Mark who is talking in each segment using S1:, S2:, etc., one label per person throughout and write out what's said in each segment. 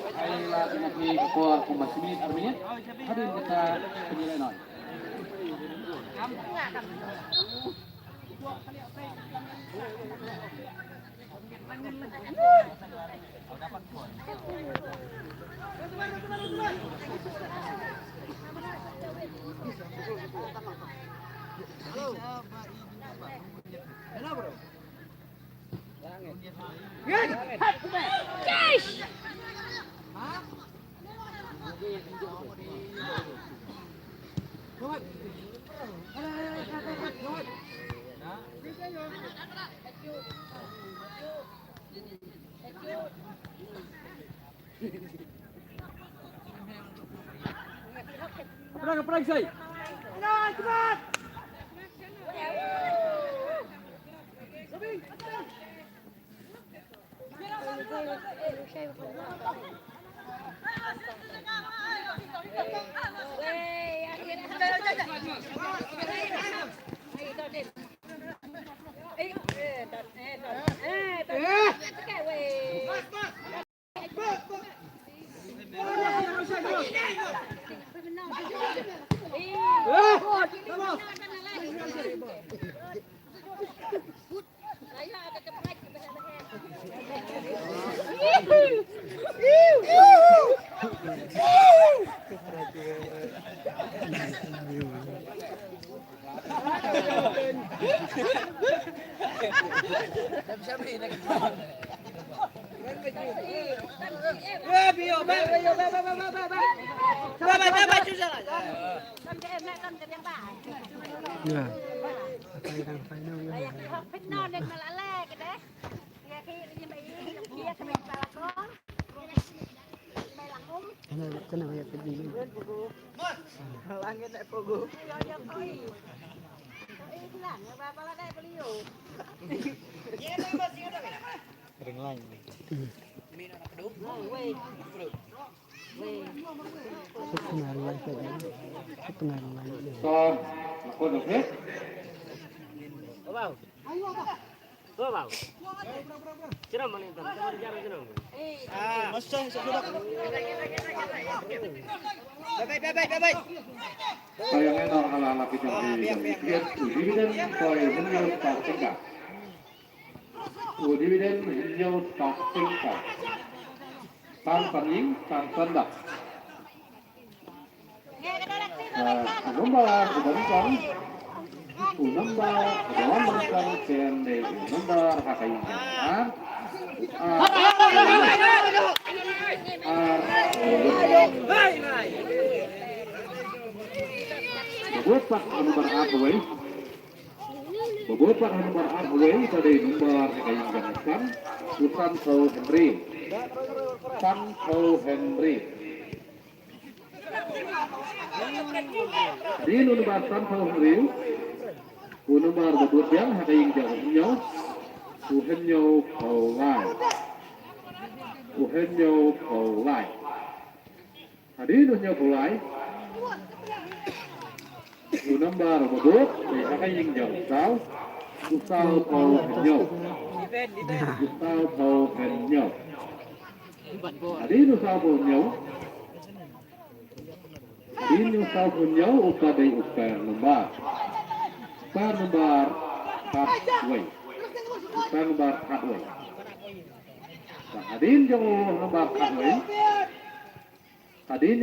S1: Luis ay lagi ketua pembasmi artinya hadir kita penilaian. Halo bro. Yes. Hah? Perang say. Cepat. Kenapa ya tadi? Langit naik pogo. Kering lain. Pengaruh lain saja. Pengaruh lain. Son, aku deh. Wow. Wow. Ceram mana itu? Ceram. Masuk sudah. Bye. Sayangnya anak-anak kita dividen poin hijau tak tinggal. Dividen hijau tak tinggal. Tan paning, tan tanda. Nomor diberikan. Nomor diberikan CND. Nomor HKI. Bobotak nomor Arway. Bobotak nomor Arway tadi nomor kayak ganaskan Santo Henry. Di nomor Santo Henry. Nomor bobotang kayak jauhnya. Uhenyo Paulai. Hadi dunia Paulai. Nomor bobot mereka yang jauh Gustavo Paulinho. Hadi Gustavo Paulinho upadai upper nomor. Nomor Hardway. Hadin yang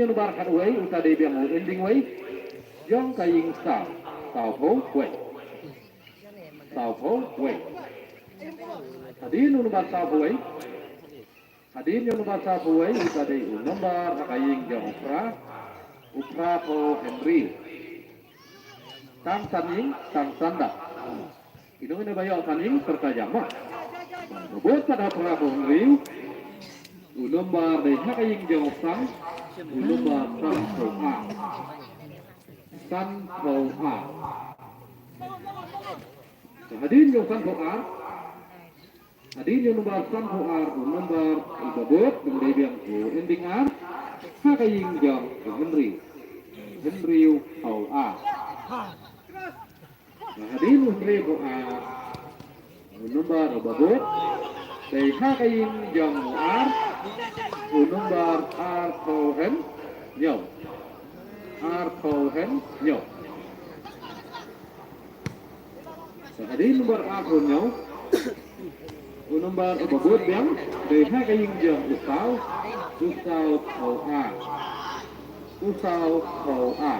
S1: nomor Hardway uta de biang ending way yang kaying Sao Ho Way. Hadin nomor Sao Way uta de nomor kaying yang Upra Ho Henry. Tang Sanda. Itu ini banyak saning serta jamak. Bobot pada Prabowo Henry. Nomor deh kaying jauh sang. Nomor Santo A. Hadin yang Santo A. Hadin yang nomor Santo A. Nomor bobot kemudian yang ending A. Kaying jauh Henry A. Hadin Henry A. Nomor bobot dari kaying jauh A. Nomor Artohen Nyo. Artohen Nyo. Jadi nomor Artohen Nyo. Nomor Ubabut yang DH kaying jam Usau Hoa. Usau Hoa.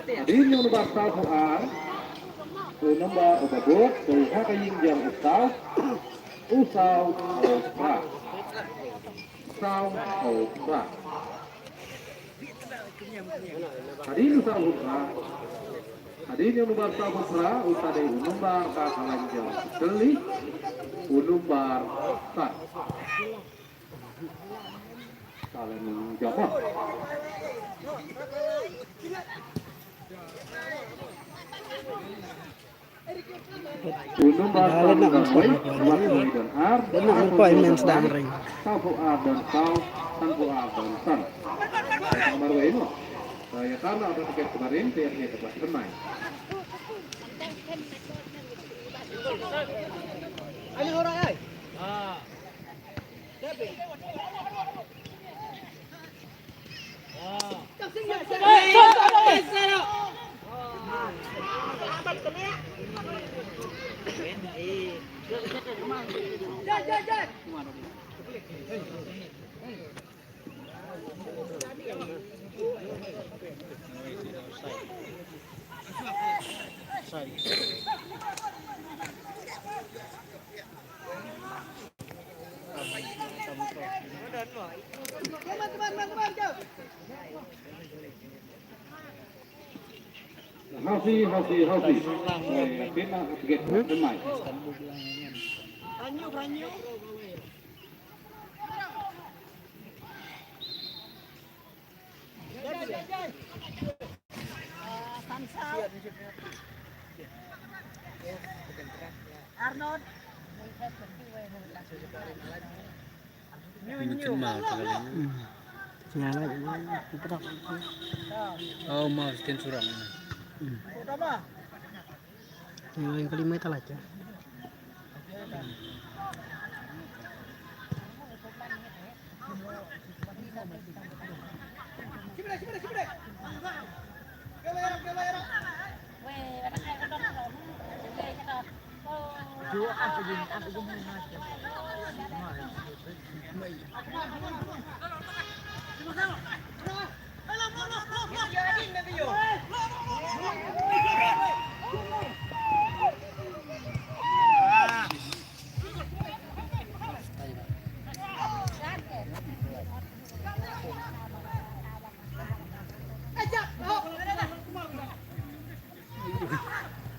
S1: Jadi nomor Usau Hoa. Nomor Ubabut DH kaying jam Usau Hoa. Usau Hoa. Tadi Usau Hoa. Tadi yang nomor Putra utade nomor kakalanjang Deli nomor Sat. Kalian menjawab. Nomor dan
S2: appointment sedang ring.
S1: Tanpa dan San. Nomor ini. Saya karena ada tiket kemarin, saya hanya tempat bermain.
S3: Ada orang ay.
S1: Hausi. Kita tiket bermain.
S3: Ranyu. Arnold.
S2: Mungkin mau nyala putra. Oh mau sekian surang. Yang kelima itu aja.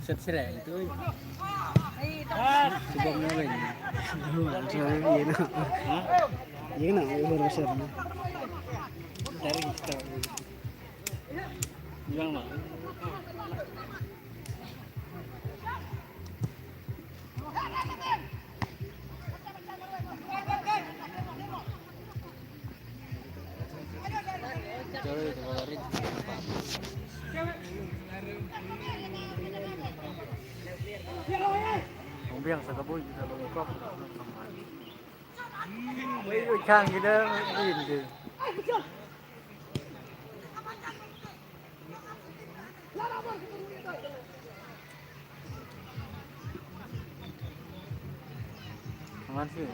S2: Set itu. Sebelumnya lagi. Iya nak, baru set. Dari kita. Bilang mah. Biang sakaboy kita bangkok. Mấy trang kita nhìn kìa. Mana sih?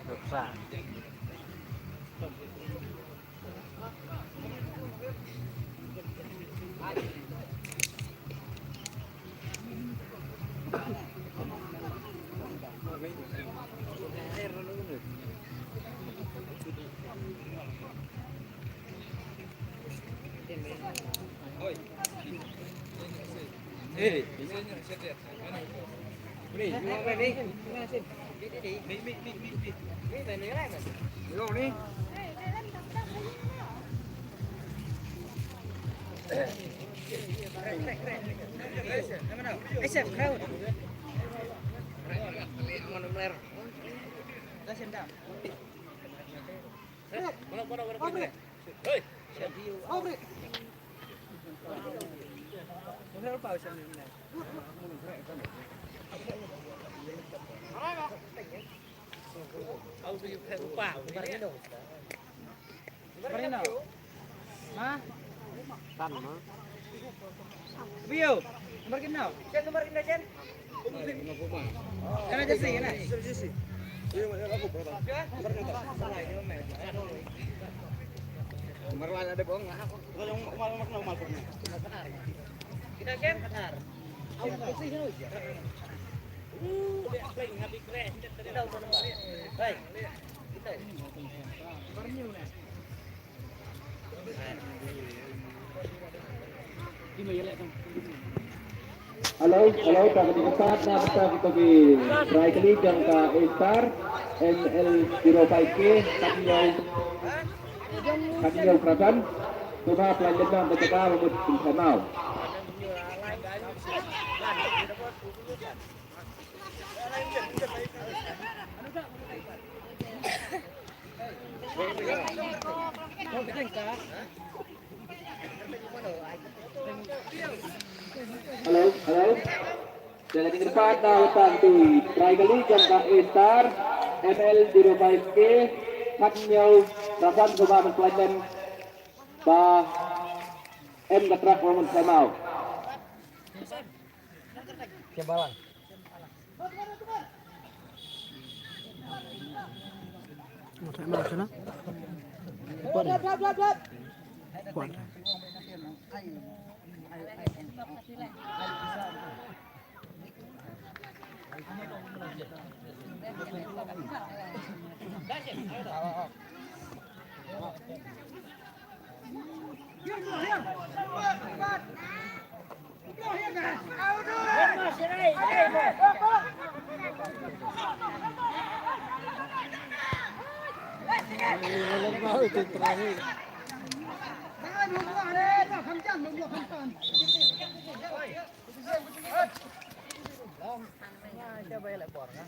S2: Doksa.
S3: Marino. Hah?
S2: Tan mah.
S3: Bio. Nomor kena. Cek nomor kena, Cek. Kena jesi, kena. Jesi. Nomor lain ada bohong enggak? Kalau mal. Kita Cek. Baik. Kita.
S1: Halo, kami di tempat na basta kita di try kali jang ka A-Star NL05K Katinyaw Krasan Tuma pelajaran lang bercakap memut Pinsanau. Halo. Jalan tinggi depan na utang tu try kali jang ka A-Star NL05K Katinyaw Krasan Tuma pelajaran ba M Gatrak Momon Sanau.
S2: Kebalan. Mau sana? Kuat. Mau itu terakhir.
S3: Coba lại bỏ ra.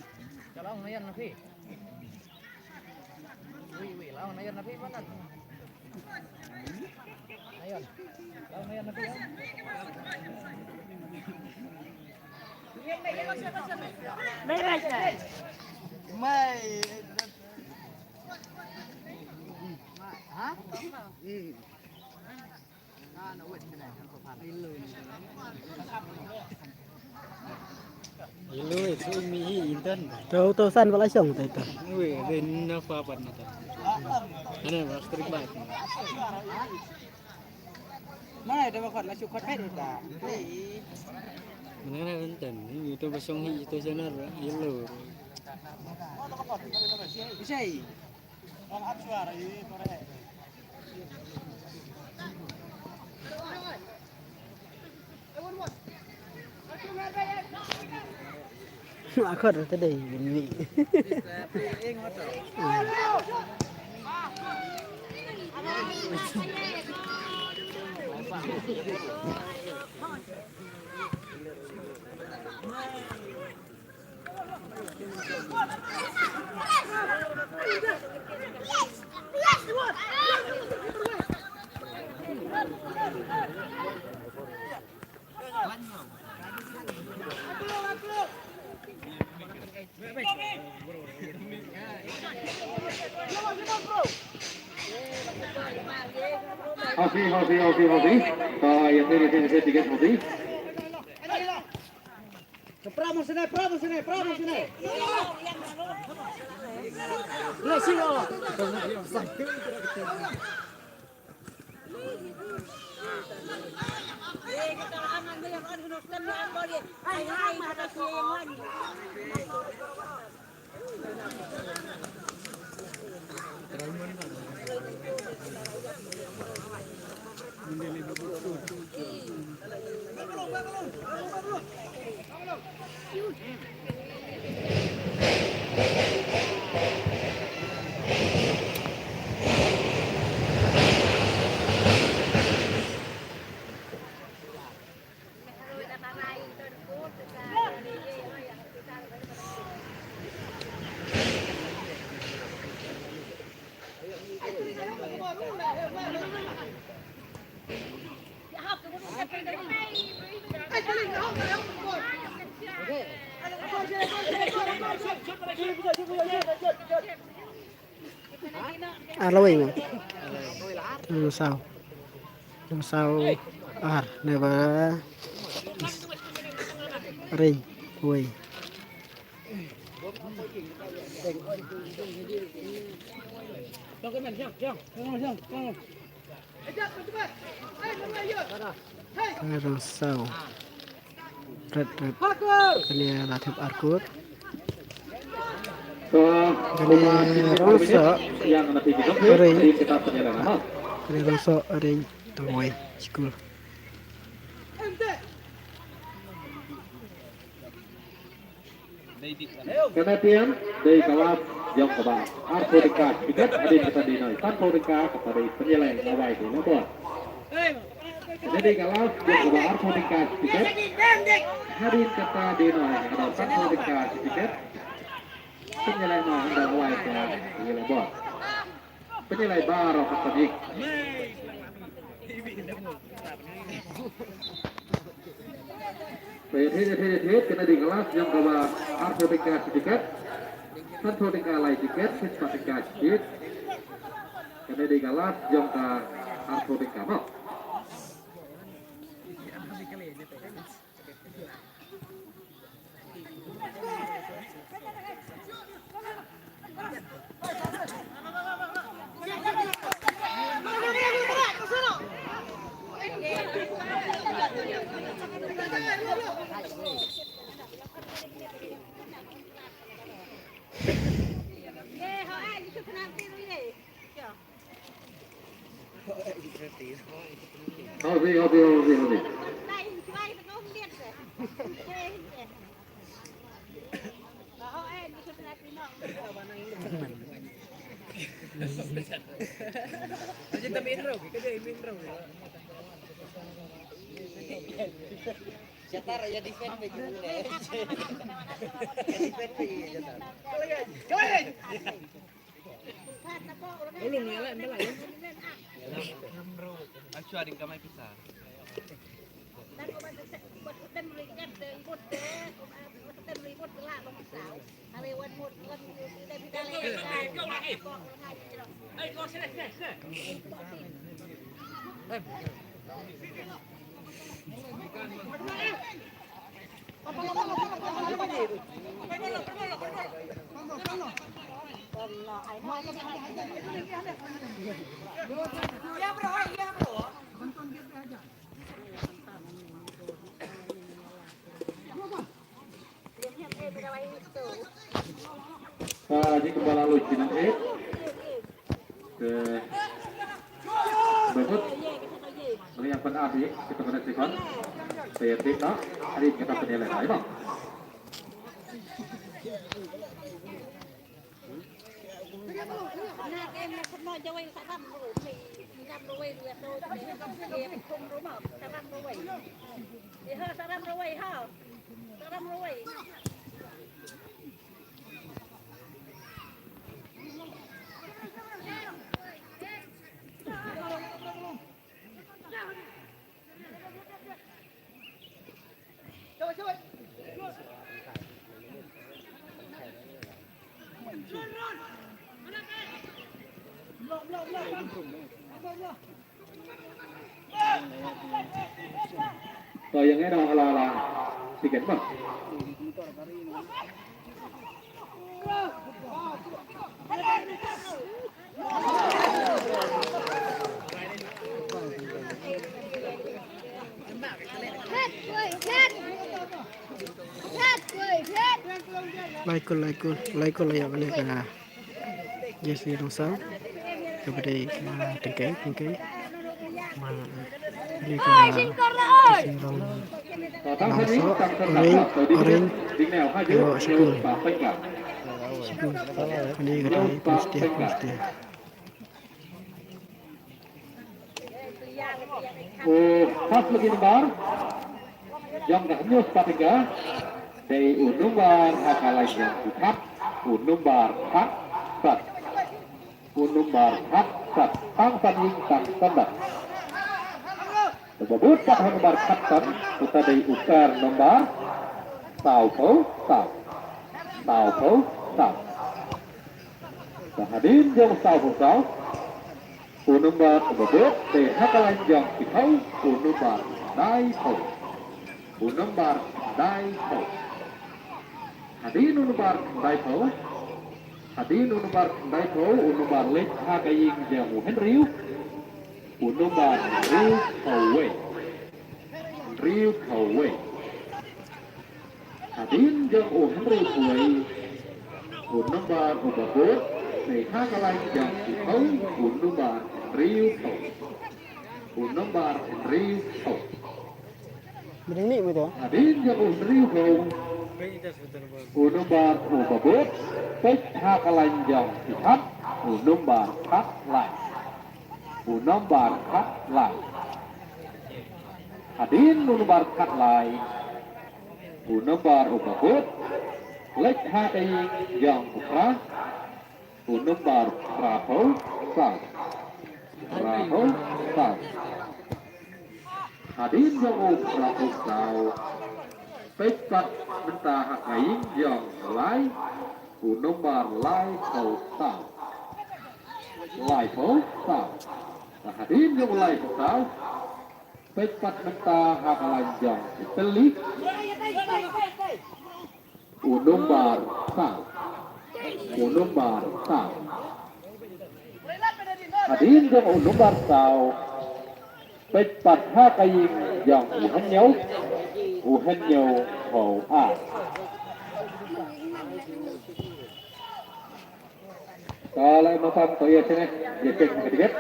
S3: Cho long này nó phi. Ui, long này nó phi vẫn ăn. Này ăn. Long này nó phi. Đây này. Mày. Hả? Ừ. Nó quên cái này không phải lười.
S2: Ilu itu mi intan. Tahu san wala song ta ita. Ui, ben na fa pan ita. Ana mas trik ba.
S3: Mana ada makan masuk kotak ita.
S2: Mana intan, itu basong hi itu sanar ilu.
S3: Bisa.
S2: Akar tadi ini.
S1: Masih. Yang ini tiket masih.
S3: Pramo sini. Lah sini.
S2: lôi mà làm sao này bà rình quỳ làm sao rất cái này là thiệp arcút cái này rongso
S1: yang nanti kita
S2: Kering.
S1: di kita penyelenggaraan.
S2: cái này rongso rình tungguin school
S1: Kemudian dari kelas yang kedua, Arkodika tiket ada kita di nol. Arkodika kepada penyelenggaraan awal itu, nomor. Jadi kelas yang kedua Arkodika tiket hari kita di nol. Ada Arkodika tiket penyelenggaraan awal itu, nomor. Penyelenggaraan baru kepada Baik, kita di kelas yang kedua Arkodika tiket, Arkodika lain tiket, Arkodika tiket. Kita di kelas yang ke Arkodika mau. Hobi.
S3: Cetar ya defend begini. Ulun ya lah, mbak ya. Aku ada kamai pisah.
S1: Lagi kepala lucu nanti ke berikut menyiapkan adik kita menentukan PRT hari kita penilaian bang. Rồi yang ini là tiket bang.
S2: Like lah ya boleh ke Jesse Rosal kepada tengkai ini ke langsung orang yo syukur ini kita pasti
S1: Pas begini bar yang dah nyus patiga dari unumbar hakalai yang kitab unumbar hak sat unumbar hak sat tang paning tang standar sebut tak unumbar hak sat kita dari ukar nomor tau tàu phố tàu và hadin yang tàu phố tàu nomor berbeda de hakalan yang kita nomor dai phố nomor dai phố hadin nomor dai phố hadin nomor dai phố nomor lek hakayin yang Henry nomor Riu Khẩu hadin yang Henry Khẩu nomor berbeda de hakalan yang kita nomor Riu Khẩu nomor Riu Khẩu
S2: Mending ni betul.
S1: hadin yang Riu Khẩu nomor berbeda de hakalan yang kita nomor khắc lại nomor khắc lại hadin nomor khắc lại nomor berbeda lek hati yang putra nomor Rahul Sang hadin yang Rahul Sang pekat mentah hakai yang lai nomor lai Khẩu Sang lai Khẩu Sang hadin yang lai Khẩu Sang pekat mentah hakai yang telik nomor Sang nomor Sang hadin yang nomor Sang pekat hakai yang uhen nhau hầu a kalau mau tam to ya sini ya cek sedikit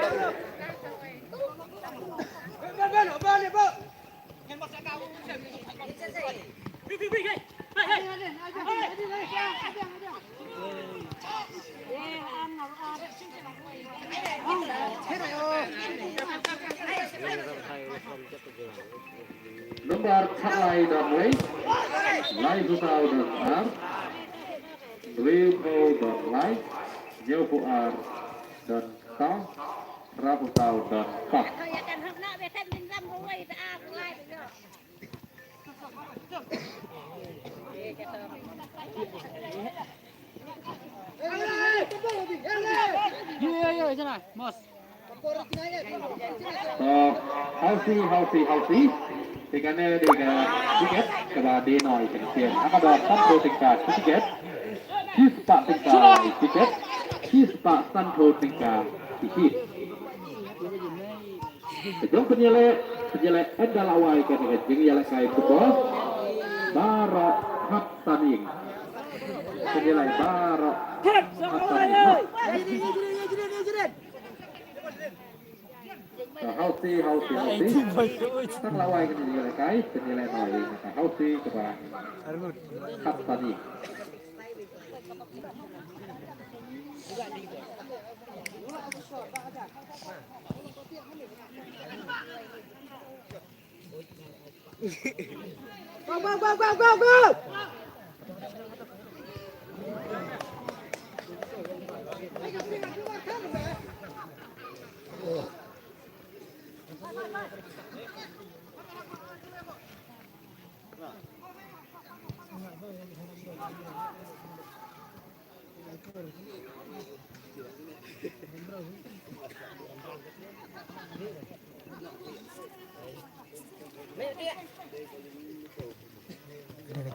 S1: nomor salai dan lai pusau dan ar ribu dan lai nyaw puar dan tau rapusau dan kak Hausi Tinggalnya tiket kepada noi pensiun. Ada satu tingkat tiket, sispa tingkat tiket, sispa satu tingkat tiket. Sejauh penyelek enda lawai kan jeng yalak kai kubos, barok hak taning. Penyelek barok hak taning. Hausi sang lawai kan nilai kai penilai noi maka hausi kepada hak tadi go
S2: Ada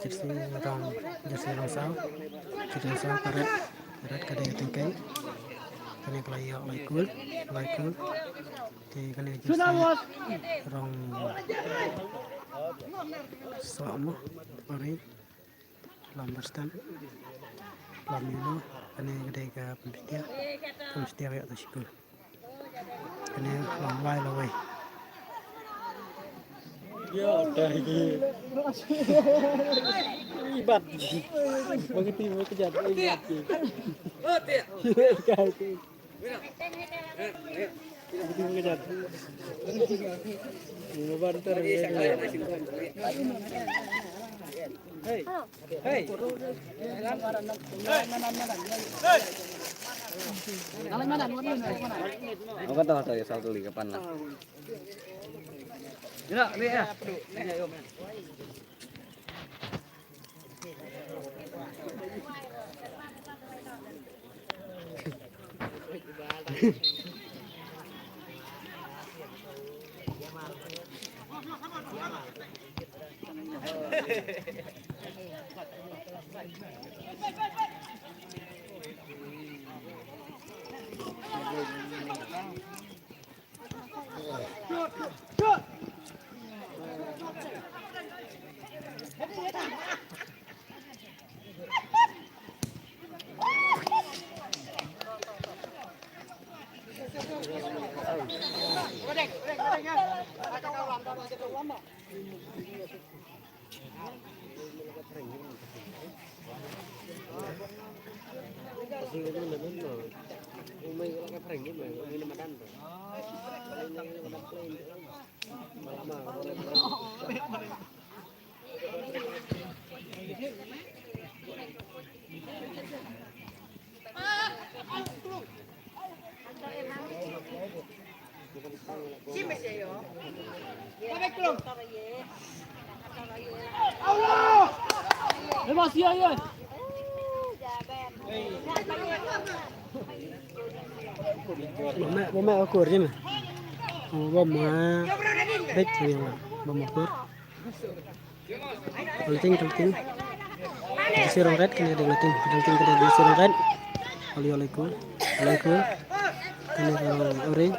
S2: jersey orang sao karet kada tingkai kani kelayak laikul di kani jersey orang sama ori lamberstan lamino kani gede ka pembitia kayak tasikul kani lawai ya udah ini ibat begitu mau kejar ibat oh tiap begitu kejar lebar terus hei apa tahu ya satu liga panas. Ya, ini ya. Bố mẹ có cột chứ mà bom mà thích thì mà bom một cột penting disuruh red kena dengan tim penting kena disuruh red oleh-olehku kena kalau orange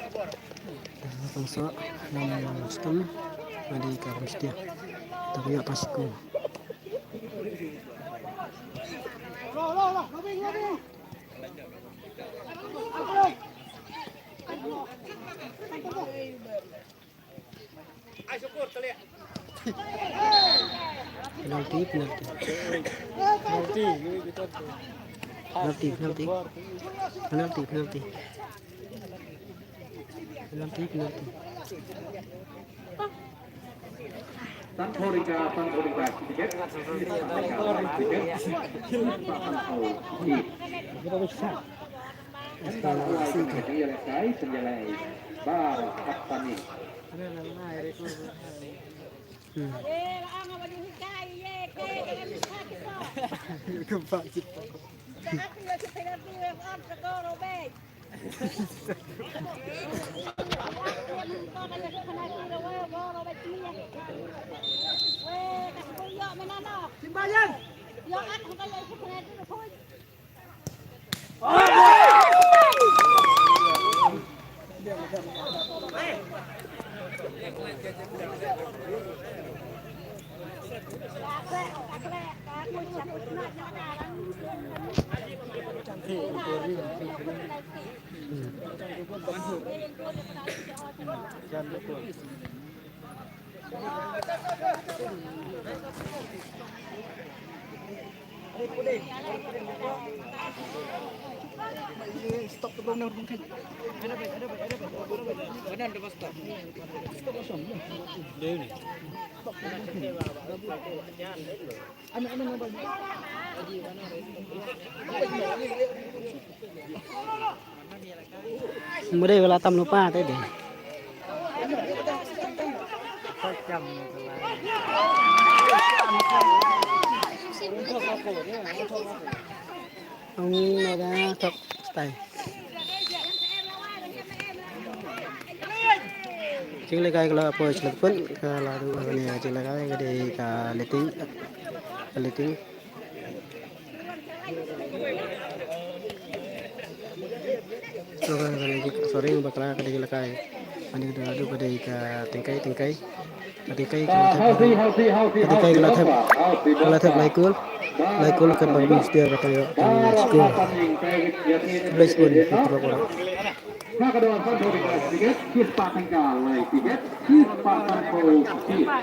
S2: bangsa yang stem ada karam setia tapi ya pasku penalti
S1: Santorika tiket.
S2: kita bisa
S1: Penjelai bar Kapani.
S3: Stop the bone. Ada baik. Benar ada stop. Stop kosong. Dia ni. Anak-anak apa?
S2: Mudah kalau tam lupa tadi. Ông này đã tập tay. Chính là cái là phơi lực phấn là được này chính là cái để cả lấy tính. Sorry bakal kada lakai ani kada adu kada ka tingkai kalau thep laikul kan bagus dia kata yo school place pun terlalu kurang
S1: Nah, kedua tiket, kita tengah tiket, kita